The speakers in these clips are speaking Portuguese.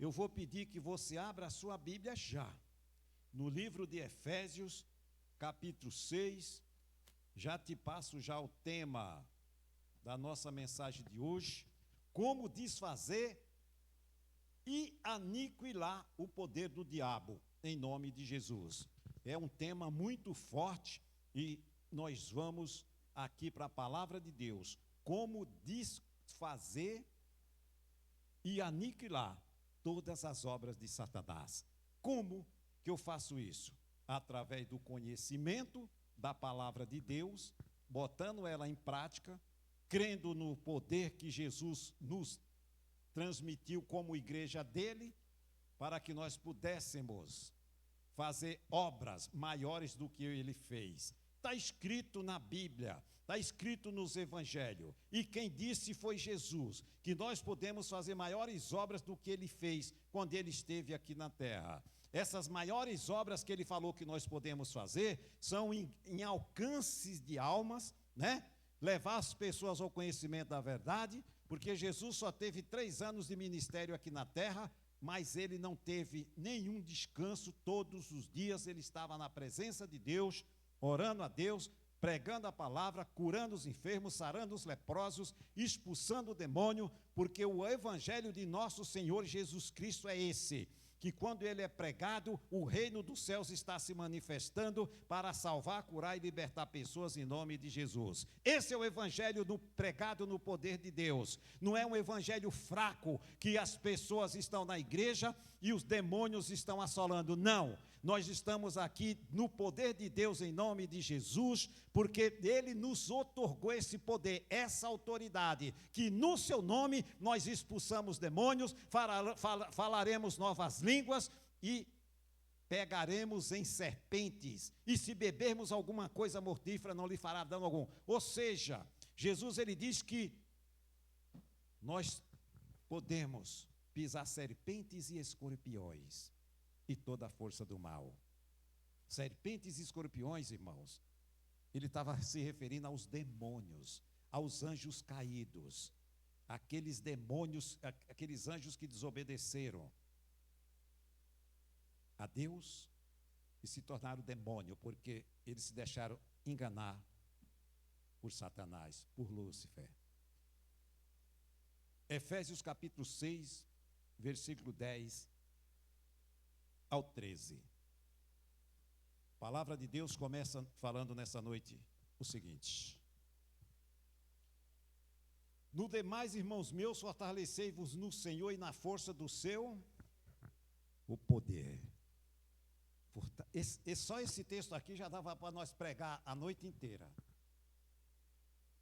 Eu vou pedir que você abra a sua Bíblia já, no livro de Efésios, capítulo 6, já te passo já o tema da nossa mensagem de hoje, como desfazer e aniquilar o poder do diabo, em nome de Jesus. É um tema muito forte e nós vamos aqui para a palavra de Deus, como desfazer e aniquilar todas as obras de Satanás. Como que eu faço isso? Através do conhecimento da palavra de Deus, botando ela em prática, crendo no poder que Jesus nos transmitiu como igreja dele, para que nós pudéssemos fazer obras maiores do que ele fez. Está escrito na Bíblia, está escrito nos Evangelhos, e quem disse foi Jesus, que nós podemos fazer maiores obras do que ele fez quando ele esteve aqui na terra. Essas maiores obras que ele falou que nós podemos fazer são em alcances de almas, né? Levar as pessoas ao conhecimento da verdade, porque Jesus só teve 3 anos de ministério aqui na terra, mas ele não teve nenhum descanso. Todos os dias ele estava na presença de Deus, orando a Deus, pregando a palavra, curando os enfermos, sarando os leprosos, expulsando o demônio, porque o evangelho de nosso Senhor Jesus Cristo é esse, que quando ele é pregado, o reino dos céus está se manifestando para salvar, curar e libertar pessoas em nome de Jesus. Esse é o evangelho pregado no poder de Deus. Não é um evangelho fraco que as pessoas estão na igreja e os demônios estão assolando. Não, nós estamos aqui no poder de Deus em nome de Jesus, porque ele nos outorgou esse poder, essa autoridade, que no seu nome nós expulsamos demônios, falaremos novas línguas e pegaremos em serpentes, e se bebermos alguma coisa mortífera não lhe fará dano algum. Ou seja, Jesus ele diz que nós podemos pisar serpentes e escorpiões e toda a força do mal. Serpentes e escorpiões, irmãos, ele estava se referindo aos demônios, aos anjos caídos, aqueles demônios, aqueles anjos que desobedeceram a Deus e se tornaram demônio, porque eles se deixaram enganar por Satanás, por Lúcifer. Efésios capítulo 6, versículo 10 ao 13. A palavra de Deus começa falando nessa noite o seguinte: no demais, irmãos meus, fortalecei-vos no Senhor e na força do seu o poder. Só esse texto aqui já dava para nós pregar a noite inteira.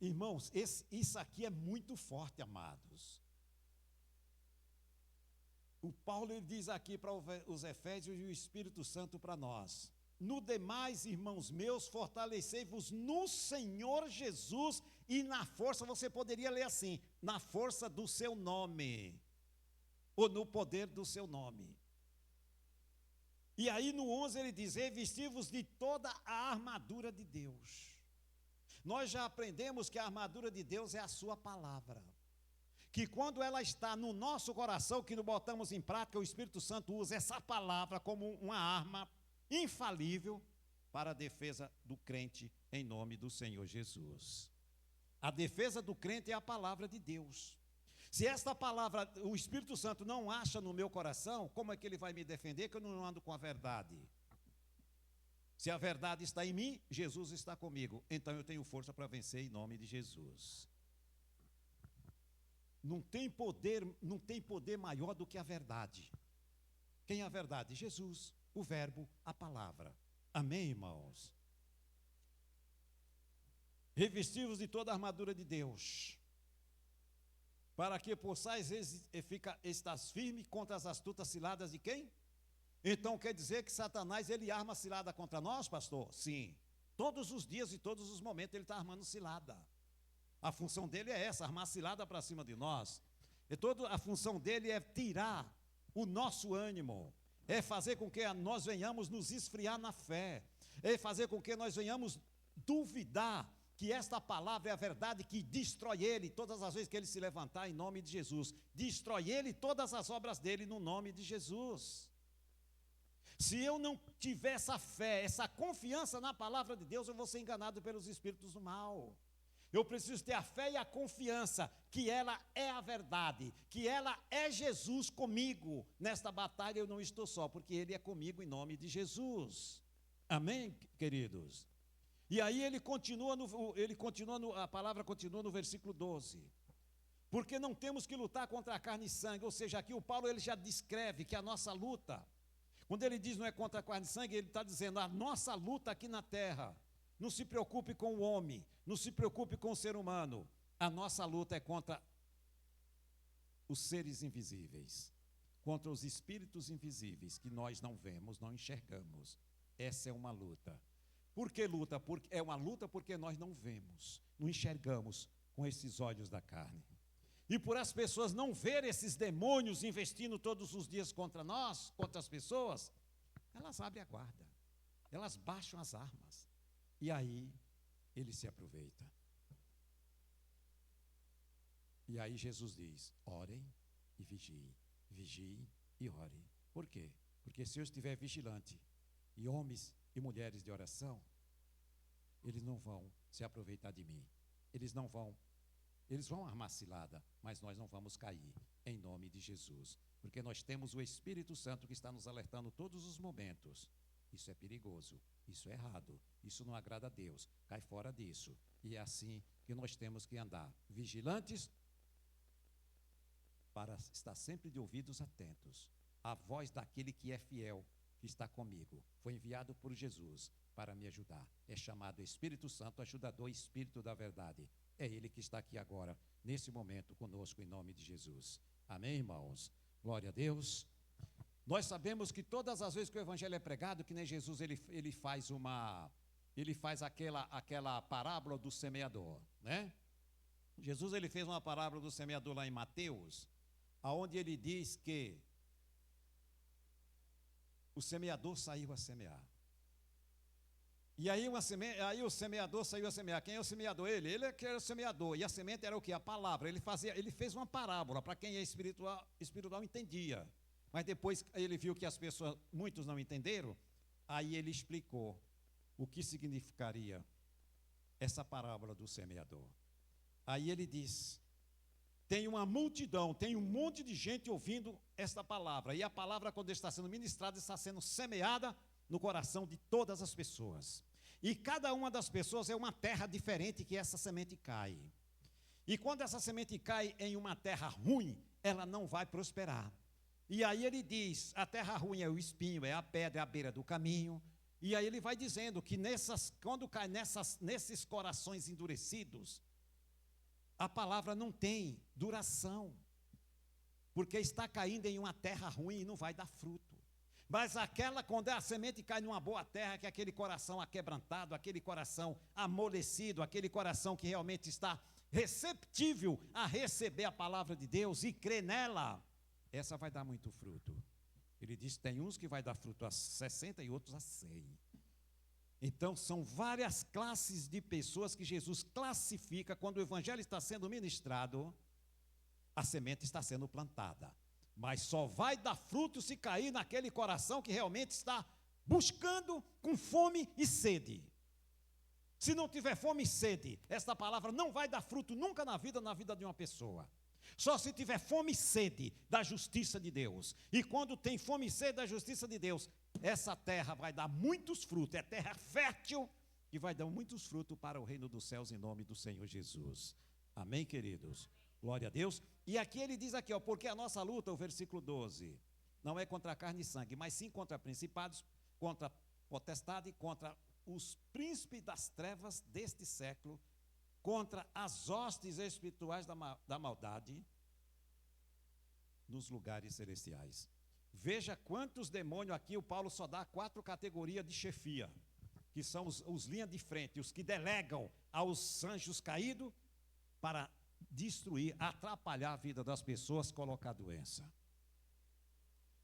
Irmãos, isso aqui é muito forte, amados. O Paulo ele diz aqui para os Efésios e o Espírito Santo para nós: no demais, irmãos meus, fortalecei-vos no Senhor Jesus e na força, você poderia ler assim, na força do seu nome, ou no poder do seu nome. E aí no 11 ele diz: revesti-vos de toda a armadura de Deus. Nós já aprendemos que a armadura de Deus é a sua palavra, que quando ela está no nosso coração, que não botamos em prática, o Espírito Santo usa essa palavra como uma arma infalível para a defesa do crente em nome do Senhor Jesus. A defesa do crente é a palavra de Deus. Se esta palavra, o Espírito Santo não acha no meu coração, como é que ele vai me defender que eu não ando com a verdade? Se a verdade está em mim, Jesus está comigo, então eu tenho força para vencer em nome de Jesus. Não tem poder maior do que a verdade. Quem é a verdade? Jesus, o verbo, a palavra. Amém, irmãos? Revesti-vos de toda a armadura de Deus, para que possais estar firme contra as astutas ciladas de quem? Então quer dizer que Satanás ele arma cilada contra nós, pastor? Sim. Todos os dias e todos os momentos ele está armando cilada. A função dele é essa, armar cilada para cima de nós. A função dele é tirar o nosso ânimo, é fazer com que nós venhamos nos esfriar na fé, é fazer com que nós venhamos duvidar que esta palavra é a verdade que destrói ele todas as vezes que ele se levantar em nome de Jesus. Destrói ele todas as obras dele no nome de Jesus. Se eu não tiver essa fé, essa confiança na palavra de Deus, eu vou ser enganado pelos espíritos do mal. Eu preciso ter a fé e a confiança que ela é a verdade, que ela é Jesus comigo. Nesta batalha eu não estou só, porque Ele é comigo em nome de Jesus. Amém, queridos? E aí a palavra continua no versículo 12. Porque não temos que lutar contra a carne e sangue, ou seja, aqui o Paulo ele já descreve que a nossa luta, quando ele diz não é contra a carne e sangue, ele está dizendo a nossa luta aqui na terra. Não se preocupe com o homem, não se preocupe com o ser humano. A nossa luta é contra os seres invisíveis, contra os espíritos invisíveis que nós não vemos, não enxergamos. Essa é uma luta. Por que luta? Porque é uma luta porque nós não vemos, não enxergamos com esses olhos da carne. E por as pessoas não verem esses demônios investindo todos os dias contra nós, contra as pessoas, elas abrem a guarda, elas baixam as armas. E aí, ele se aproveita. E aí Jesus diz, orem e vigiem. Vigiem e orem. Por quê? Porque se eu estiver vigilante, e homens e mulheres de oração, eles não vão se aproveitar de mim. Eles vão armar cilada, mas nós não vamos cair, em nome de Jesus. Porque nós temos o Espírito Santo que está nos alertando todos os momentos. Isso é perigoso, isso é errado, isso não agrada a Deus, cai fora disso. E é assim que nós temos que andar, vigilantes, para estar sempre de ouvidos atentos. A voz daquele que é fiel, que está comigo, foi enviado por Jesus para me ajudar. É chamado Espírito Santo, ajudador, Espírito da verdade. É Ele que está aqui agora, nesse momento, conosco, em nome de Jesus. Amém, irmãos? Glória a Deus. Nós sabemos que todas as vezes que o evangelho é pregado, que nem Jesus, ele faz aquela parábola do semeador, né? Jesus, ele fez uma parábola do semeador lá em Mateus, aonde ele diz que o semeador saiu a semear. E aí o semeador saiu a semear. Quem é o semeador? Ele é que era o semeador. E a semente era o quê? A palavra. Ele fez uma parábola, para quem é espiritual entendia. Mas depois ele viu que muitos não entenderam, aí ele explicou o que significaria essa parábola do semeador. Aí ele diz, tem uma multidão, tem um monte de gente ouvindo esta palavra, e a palavra, quando está sendo ministrada, está sendo semeada no coração de todas as pessoas. E cada uma das pessoas é uma terra diferente que essa semente cai. E quando essa semente cai em uma terra ruim, ela não vai prosperar. E aí ele diz, a terra ruim é o espinho, é a pedra, é a beira do caminho. E aí ele vai dizendo que quando cai nesses corações endurecidos, a palavra não tem duração, porque está caindo em uma terra ruim e não vai dar fruto. Mas quando a semente cai numa boa terra, que é aquele coração aquebrantado, aquele coração amolecido, aquele coração que realmente está receptível a receber a palavra de Deus e crer nela, essa vai dar muito fruto. Ele diz que tem uns que vai dar fruto a 60 e outros a 100. Então, são várias classes de pessoas que Jesus classifica. Quando o evangelho está sendo ministrado, a semente está sendo plantada. Mas só vai dar fruto se cair naquele coração que realmente está buscando com fome e sede. Se não tiver fome e sede, esta palavra não vai dar fruto nunca na vida de uma pessoa. Só se tiver fome e sede da justiça de Deus. E quando tem fome e sede da justiça de Deus, essa terra vai dar muitos frutos. É terra fértil que vai dar muitos frutos para o reino dos céus em nome do Senhor Jesus. Amém, queridos? Glória a Deus. E aqui ele diz aqui, porque a nossa luta, o versículo 12, não é contra carne e sangue, mas sim contra principados, contra potestade, contra os príncipes das trevas deste século, contra as hostes espirituais da maldade nos lugares celestiais. Veja quantos demônios aqui, o Paulo só dá 4 categorias de chefia, que são os linhas de frente, os que delegam aos anjos caídos para destruir, atrapalhar a vida das pessoas, colocar doença.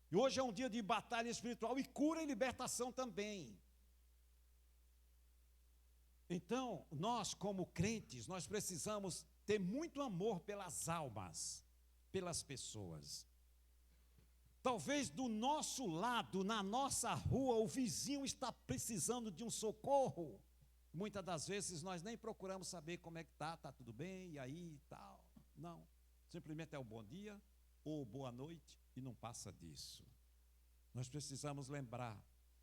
E hoje é um dia de batalha espiritual e cura e libertação também. Então, nós como crentes, nós precisamos ter muito amor pelas almas, pelas pessoas. Talvez do nosso lado, na nossa rua, o vizinho está precisando de um socorro. Muitas das vezes nós nem procuramos saber como é que está tudo bem, e aí e tal. Não, simplesmente é o bom dia ou boa noite e não passa disso. Nós precisamos lembrar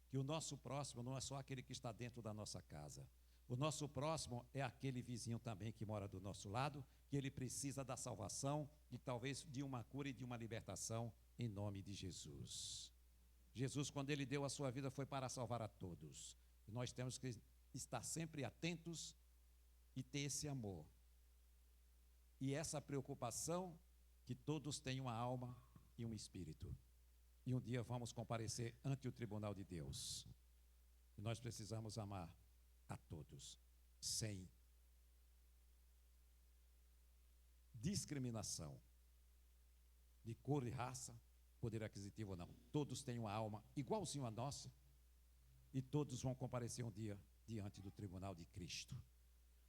que o nosso próximo não é só aquele que está dentro da nossa casa. O nosso próximo é aquele vizinho também que mora do nosso lado, que ele precisa da salvação e talvez de uma cura e de uma libertação em nome de Jesus. Jesus, quando ele deu a sua vida, foi para salvar a todos. E nós temos que estar sempre atentos e ter esse amor. E essa preocupação que todos tenham uma alma e um espírito. E um dia vamos comparecer ante o tribunal de Deus. E nós precisamos amar a todos, sem discriminação de cor e raça, poder aquisitivo ou não. Todos têm uma alma igualzinho à nossa e todos vão comparecer um dia diante do tribunal de Cristo.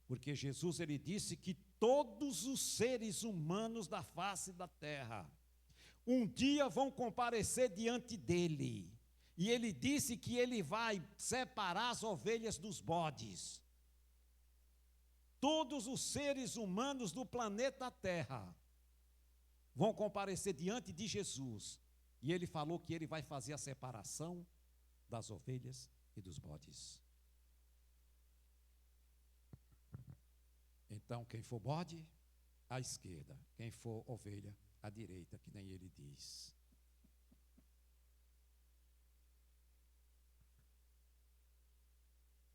Porque Jesus, ele disse que todos os seres humanos da face da terra um dia vão comparecer diante dele. E ele disse que ele vai separar as ovelhas dos bodes. Todos os seres humanos do planeta Terra vão comparecer diante de Jesus. E ele falou que ele vai fazer a separação das ovelhas e dos bodes. Então, quem for bode, à esquerda. Quem for ovelha, à direita, que nem ele diz.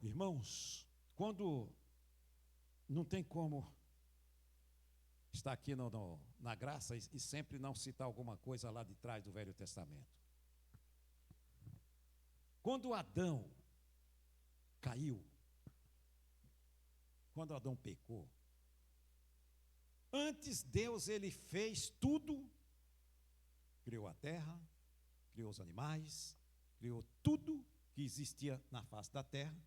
Irmãos, quando não tem como estar aqui na graça e sempre não citar alguma coisa lá de trás do Velho Testamento. Quando Adão caiu, quando Adão pecou, antes Deus ele fez tudo, criou a terra, criou os animais, criou tudo que existia na face da terra,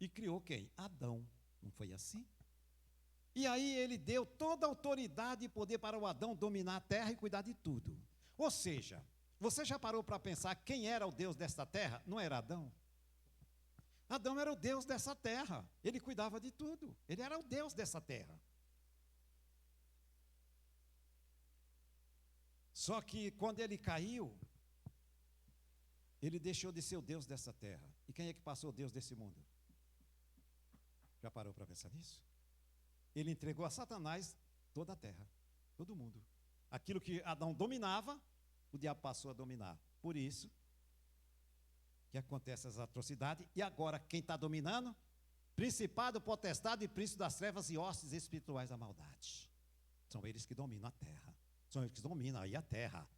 e criou quem? Adão. Não foi assim? E aí ele deu toda a autoridade e poder para o Adão dominar a terra e cuidar de tudo. Ou seja, você já parou para pensar quem era o Deus desta terra? Não era Adão? Adão era o Deus dessa terra. Ele cuidava de tudo. Ele era o Deus dessa terra. Só que quando ele caiu, ele deixou de ser o Deus dessa terra. E quem é que passou o Deus desse mundo? Já parou para pensar nisso? Ele entregou a Satanás toda a terra, todo mundo. Aquilo que Adão dominava, o diabo passou a dominar. Por isso que acontecem essas atrocidades. E agora, quem está dominando? Principado, potestade e príncipe das trevas e hostes espirituais da maldade. São eles que dominam a terra. São eles que dominam aí a terra.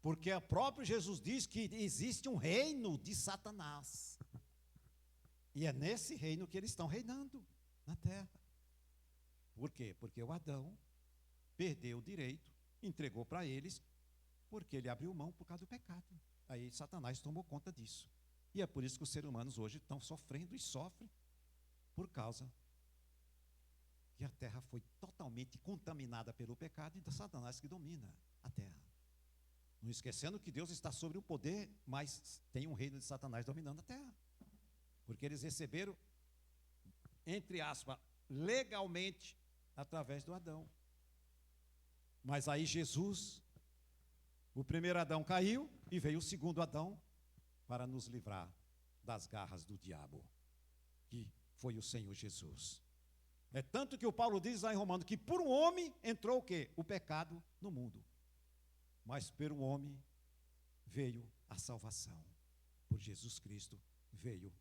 Porque o próprio Jesus diz que existe um reino de Satanás. E é nesse reino que eles estão reinando na terra. Por quê? Porque o Adão perdeu o direito, entregou para eles, porque ele abriu mão por causa do pecado. Aí Satanás tomou conta disso. E é por isso que os seres humanos hoje estão sofrendo e sofrem, por causa que a terra foi totalmente contaminada pelo pecado e Satanás que domina a terra. Não esquecendo que Deus está sobre o poder, mas tem um reino de Satanás dominando a terra. Porque eles receberam, entre aspas, legalmente, através do Adão. Mas aí Jesus, o primeiro Adão caiu e veio o segundo Adão para nos livrar das garras do diabo, que foi o Senhor Jesus. É tanto que o Paulo diz lá em Romanos que por um homem entrou o quê? O pecado no mundo. Mas por um homem veio a salvação. Por Jesus Cristo veio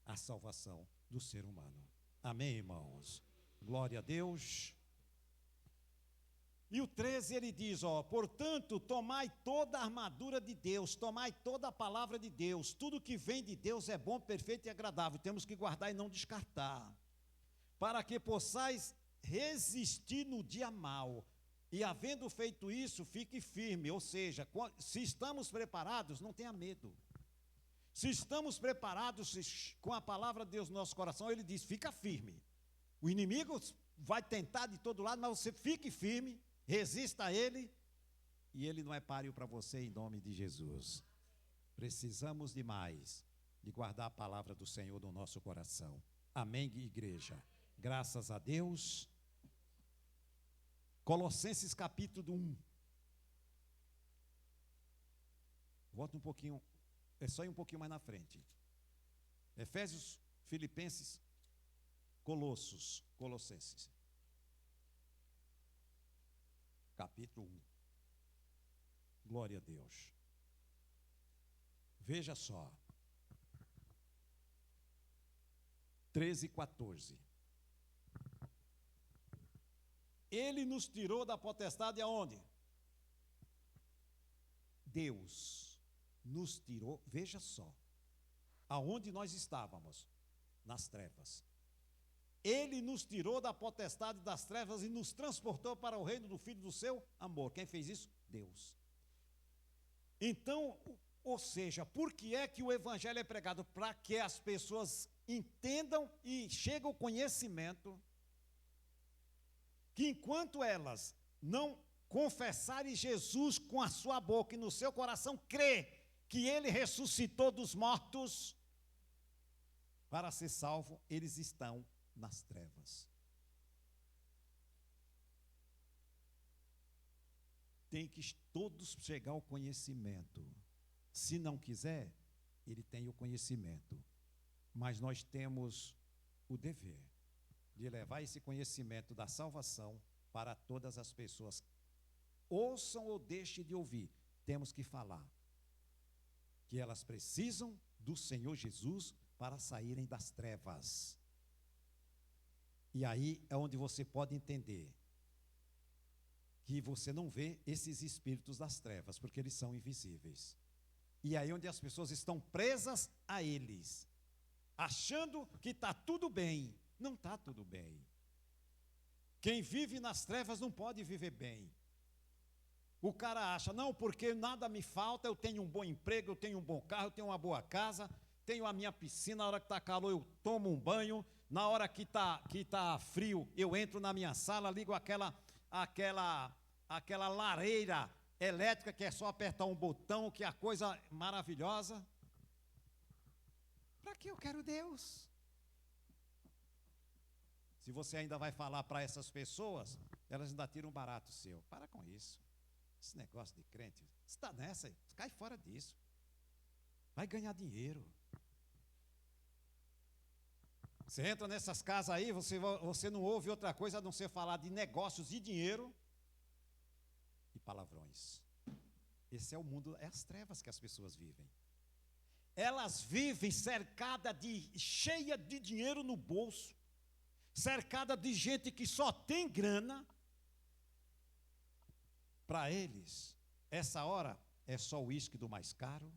a salvação do ser humano. Amém, irmãos? Glória a Deus. E o 13 ele diz, portanto, tomai toda a armadura de Deus, tomai toda a palavra de Deus, tudo que vem de Deus é bom, perfeito e agradável, temos que guardar e não descartar, para que possais resistir no dia mau, e havendo feito isso, fique firme, ou seja, se estamos preparados, não tenha medo. Se estamos preparados com a palavra de Deus no nosso coração, ele diz, fica firme. O inimigo vai tentar de todo lado, mas você fique firme, resista a ele, e ele não é páreo para você em nome de Jesus. Precisamos demais de guardar a palavra do Senhor no nosso coração. Amém, igreja? Graças a Deus. Colossenses capítulo 1. Volta um pouquinho, é só ir um pouquinho mais na frente. Efésios, Filipenses, Colossenses. Capítulo 1. Glória a Deus. Veja só. 13 e 14. Ele nos tirou da potestade aonde? Deus nos tirou, veja só, aonde nós estávamos? Nas trevas. Ele nos tirou da potestade das trevas e nos transportou para o reino do Filho do seu amor. Quem fez isso? Deus. Então, ou seja, por que é que o evangelho é pregado? Para que as pessoas entendam e cheguem ao conhecimento que enquanto elas não confessarem Jesus com a sua boca e no seu coração crer que ele ressuscitou dos mortos, para ser salvo, eles estão nas trevas. Tem que todos chegar ao conhecimento. Se não quiser, ele tem o conhecimento. Mas nós temos o dever de levar esse conhecimento da salvação para todas as pessoas. Ouçam ou deixem de ouvir, temos que falar que elas precisam do Senhor Jesus para saírem das trevas. E aí é onde você pode entender que você não vê esses espíritos das trevas, porque eles são invisíveis. E aí onde as pessoas estão presas a eles, achando que está tudo bem. Não está tudo bem. Quem vive nas trevas não pode viver bem. O cara acha, não, porque nada me falta, eu tenho um bom emprego, eu tenho um bom carro, eu tenho uma boa casa, tenho a minha piscina, na hora que está calor eu tomo um banho, na hora que tá frio eu entro na minha sala, ligo aquela lareira elétrica que é só apertar um botão, que é a coisa maravilhosa. Para que eu quero Deus? Se você ainda vai falar para essas pessoas, elas ainda tiram um barato seu. Para com isso. Esse negócio de crente, você está nessa, cai fora disso. Vai ganhar dinheiro. Você entra nessas casas aí, você não ouve outra coisa a não ser falar de negócios e dinheiro e palavrões. Esse é o mundo, é as trevas que as pessoas vivem. Elas vivem cheia de dinheiro no bolso, cercada de gente que só tem grana. Para eles, essa hora é só o uísque do mais caro,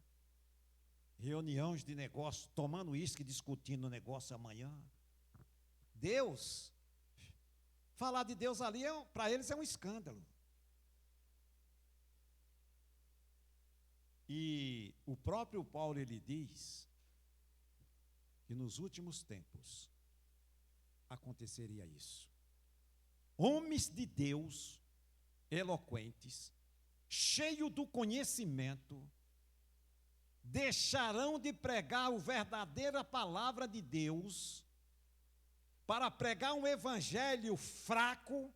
reuniões de negócio, tomando uísque, discutindo o negócio amanhã. Deus, falar de Deus ali, para eles é um escândalo. E o próprio Paulo, ele diz que nos últimos tempos aconteceria isso. Homens de Deus, eloquentes, cheios do conhecimento, deixarão de pregar a verdadeira palavra de Deus para pregar um evangelho fraco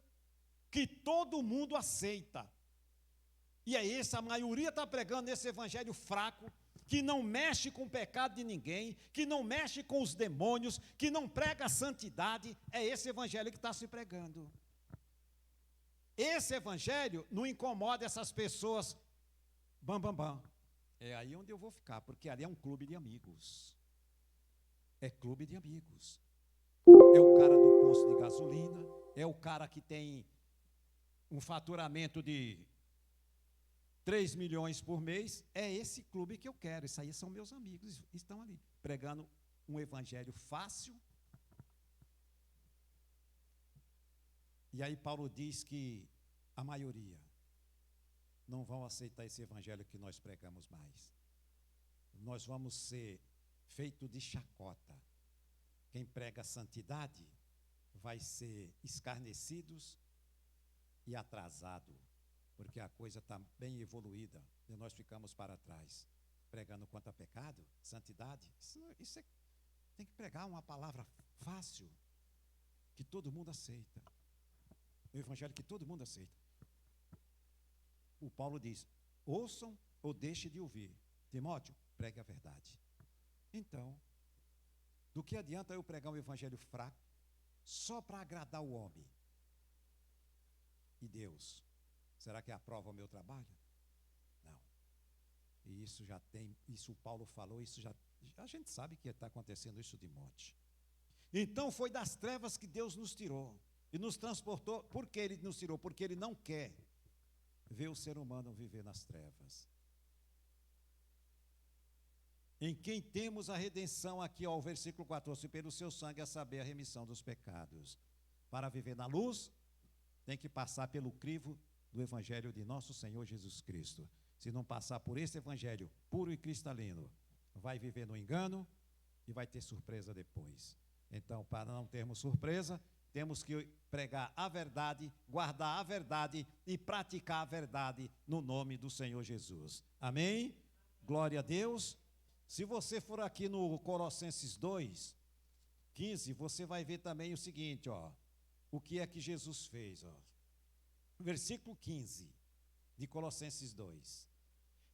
que todo mundo aceita. E é esse, a maioria está pregando esse evangelho fraco, que não mexe com o pecado de ninguém, que não mexe com os demônios, que não prega a santidade. É esse evangelho que está se pregando. Esse evangelho não incomoda essas pessoas. Bam, bam, bam. É aí onde eu vou ficar, porque ali é um clube de amigos. É clube de amigos. É o cara do posto de gasolina, é o cara que tem um faturamento de 3 milhões por mês. É esse clube que eu quero. Isso aí são meus amigos, estão ali, pregando um evangelho fácil. E aí Paulo diz que a maioria não vão aceitar esse evangelho que nós pregamos mais. nós vamos ser feito de chacota. Quem prega santidade vai ser escarnecidos e atrasado, porque a coisa está bem evoluída e nós ficamos para trás. Pregando quanto a pecado, santidade, tem que pregar uma palavra fácil, que todo mundo aceita. O evangelho que todo mundo aceita. O Paulo diz, ouçam ou deixem de ouvir. Timóteo, pregue a verdade. Então, do que adianta eu pregar um evangelho fraco, só para agradar o homem? E Deus, será que aprova o meu trabalho? Não. E isso já tem, isso o Paulo falou, isso já, a gente sabe que está acontecendo isso de monte. Então foi das trevas que Deus nos tirou e nos transportou. Por que Ele nos tirou? Porque Ele não quer ver o ser humano viver nas trevas. Em quem temos a redenção, aqui ó, o versículo 14, pelo seu sangue, a saber, a remissão dos pecados. Para viver na luz, tem que passar pelo crivo do evangelho de nosso Senhor Jesus Cristo. Se não passar por esse evangelho puro e cristalino, vai viver no engano e vai ter surpresa depois. Então, para não termos surpresa, temos que pregar a verdade, guardar a verdade e praticar a verdade no nome do Senhor Jesus. Amém? Glória a Deus. Se você for aqui no Colossenses 2, 15, você vai ver também o seguinte, ó, o que é que Jesus fez, ó. Versículo 15 de Colossenses 2.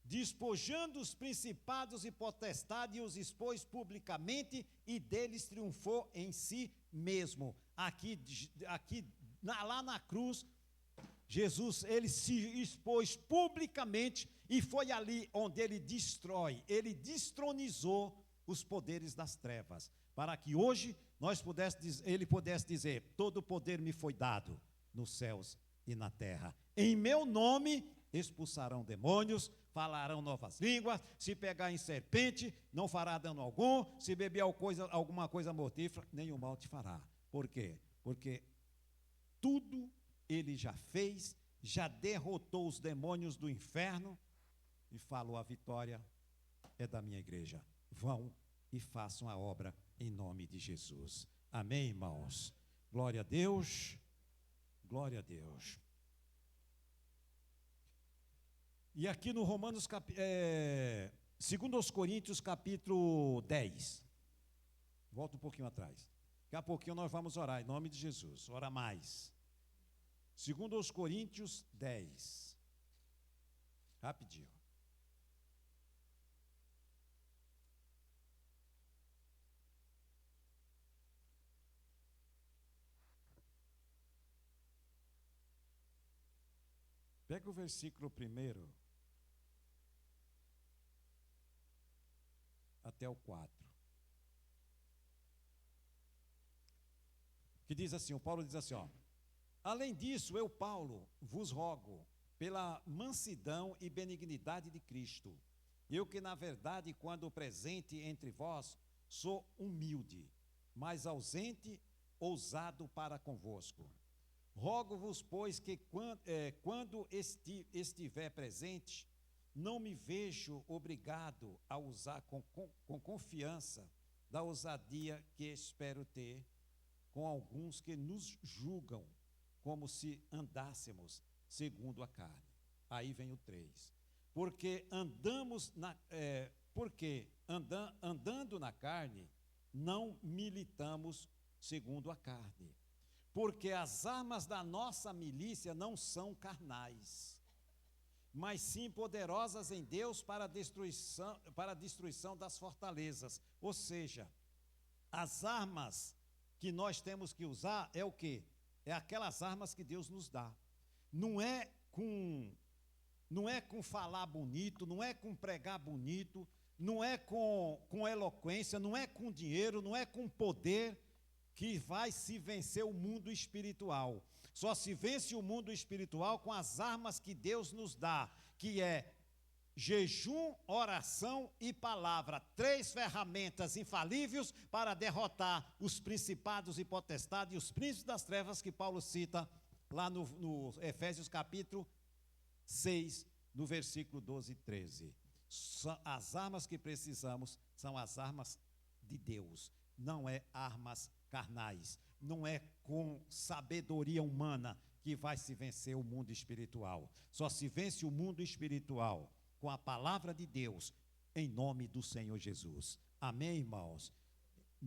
Despojando os principados e potestades, os expôs publicamente e deles triunfou em si mesmo. Lá na cruz, Jesus, ele se expôs publicamente e foi ali onde ele ele destronizou os poderes das trevas, para que hoje ele pudesse dizer, todo o poder me foi dado nos céus e na terra. Em meu nome expulsarão demônios, falarão novas línguas, se pegar em serpente, não fará dano algum, se beber alguma coisa mortífera, nenhum mal te fará. Por quê? Porque tudo ele já fez, já derrotou os demônios do inferno e falou, a vitória é da minha igreja. Vão e façam a obra em nome de Jesus. Amém, irmãos? Glória a Deus, glória a Deus. E aqui no Romanos, 2 Coríntios, capítulo 10. Volta um pouquinho atrás. Daqui a pouquinho nós vamos orar, em nome de Jesus. Ora mais. 2 Coríntios 10. Rapidinho. Pega o versículo 1 até o 4. Que diz assim, o Paulo diz assim, ó. Além disso, eu, Paulo, vos rogo, pela mansidão e benignidade de Cristo, eu que, na verdade, quando presente entre vós, sou humilde, mas ausente, ousado para convosco. Rogo-vos, pois, que quando estiver presente, não me vejo obrigado a usar com confiança da ousadia que espero ter com alguns que nos julgam como se andássemos segundo a carne. Aí vem o 3. Porque andando na carne, não militamos segundo a carne. Porque as armas da nossa milícia não são carnais, mas sim poderosas em Deus para a destruição das fortalezas. Ou seja, as armas que nós temos que usar é o quê? É aquelas armas que Deus nos dá. Não é com falar bonito, não é com pregar bonito, não é com eloquência, não é com dinheiro, não é com poder que vai se vencer o mundo espiritual. Só se vence o mundo espiritual com as armas que Deus nos dá, que é jejum, oração e palavra. 3 ferramentas infalíveis para derrotar os principados e potestades e os príncipes das trevas que Paulo cita lá no Efésios capítulo 6, no versículo 12 e 13. As armas que precisamos são as armas de Deus, não é armas carnais, não é com sabedoria humana que vai se vencer o mundo espiritual. Só se vence o mundo espiritual com a palavra de Deus, em nome do Senhor Jesus. Amém, irmãos?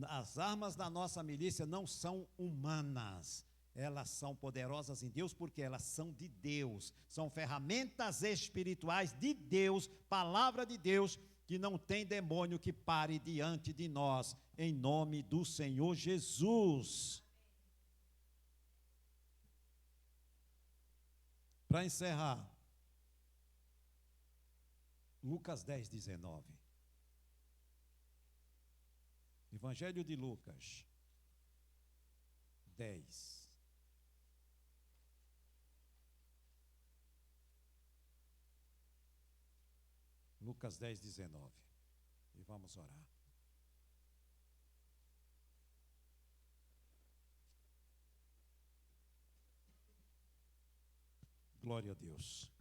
As armas da nossa milícia não são humanas, elas são poderosas em Deus porque elas são de Deus, são ferramentas espirituais de Deus, palavra de Deus, que não tem demônio que pare diante de nós, em nome do Senhor Jesus. Para encerrar, Lucas 10, 19. Evangelho de Lucas 10. Lucas 10, 19. E vamos orar. Glória a Deus.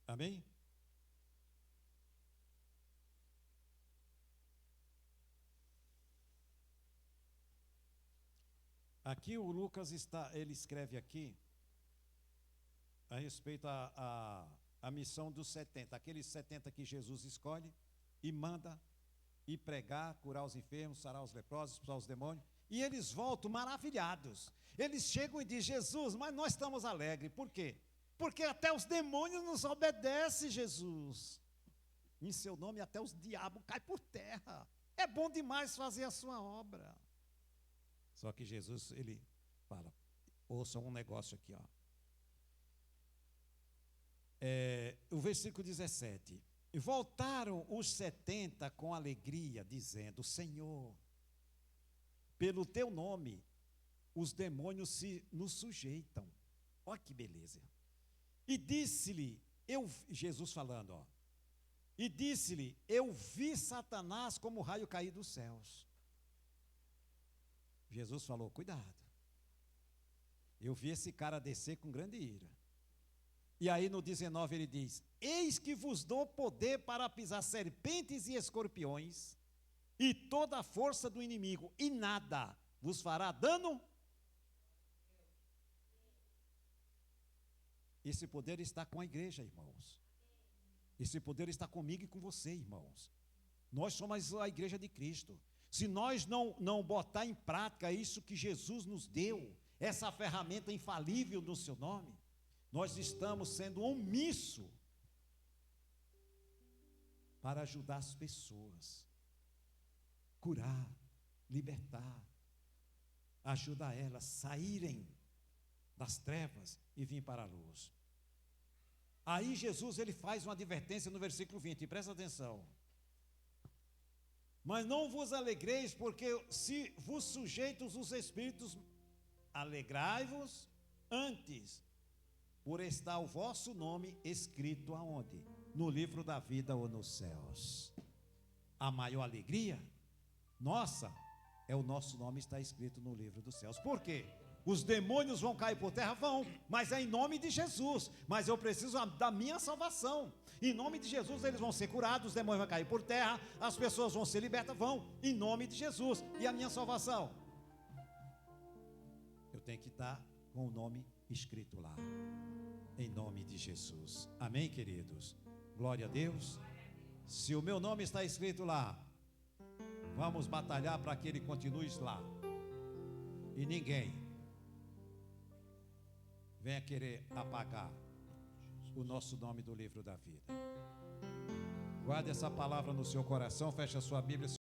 Amém? Aqui o Lucas ele escreve aqui a respeito a missão dos 70, aqueles 70 que Jesus escolhe e manda ir pregar, curar os enfermos, sarar os leprosos, expulsar os demônios, e eles voltam maravilhados. Eles chegam e dizem: Jesus, mas nós estamos alegres. Por quê? Porque até os demônios nos obedecem, Jesus. Em seu nome até os diabos caem por terra. É bom demais fazer a sua obra. Só que Jesus, ele fala, ouçam um negócio aqui, ó. O versículo 17. E voltaram os 70 com alegria, dizendo: Senhor, pelo teu nome, os demônios nos sujeitam. Olha que beleza. E disse-lhe, Jesus falando, ó. E disse-lhe: eu vi Satanás como raio cair dos céus. Jesus falou: cuidado. Eu vi esse cara descer com grande ira. E aí no 19 ele diz: eis que vos dou poder para pisar serpentes e escorpiões e toda a força do inimigo, e nada vos fará dano. Esse poder está com a igreja, irmãos. Esse poder está comigo e com você, irmãos. Nós somos a igreja de Cristo. Se nós não botar em prática isso que Jesus nos deu, essa ferramenta infalível no seu nome, nós estamos sendo omissos para ajudar as pessoas, curar, libertar, ajudar elas a saírem das trevas e vir para a luz. Aí Jesus ele faz uma advertência no versículo 20, presta atenção. Mas não vos alegreis, porque se vos sujeitos os espíritos, alegrai-vos antes, por estar o vosso nome escrito aonde? No livro da vida ou nos céus. A maior alegria nossa é o nosso nome estar escrito no livro dos céus. Por quê? Os demônios vão cair por terra? Vão, mas é em nome de Jesus. Mas eu preciso da minha salvação. Em nome de Jesus eles vão ser curados, os demônios vão cair por terra, as pessoas vão ser libertas, vão, em nome de Jesus. E a minha salvação? Eu tenho que estar com o nome escrito lá, em nome de Jesus. Amém, queridos? Glória a Deus. Se o meu nome está escrito lá, vamos batalhar para que ele continue lá. E ninguém venha querer apagar o nosso nome do livro da vida. Guarde essa palavra no seu coração, feche a sua Bíblia.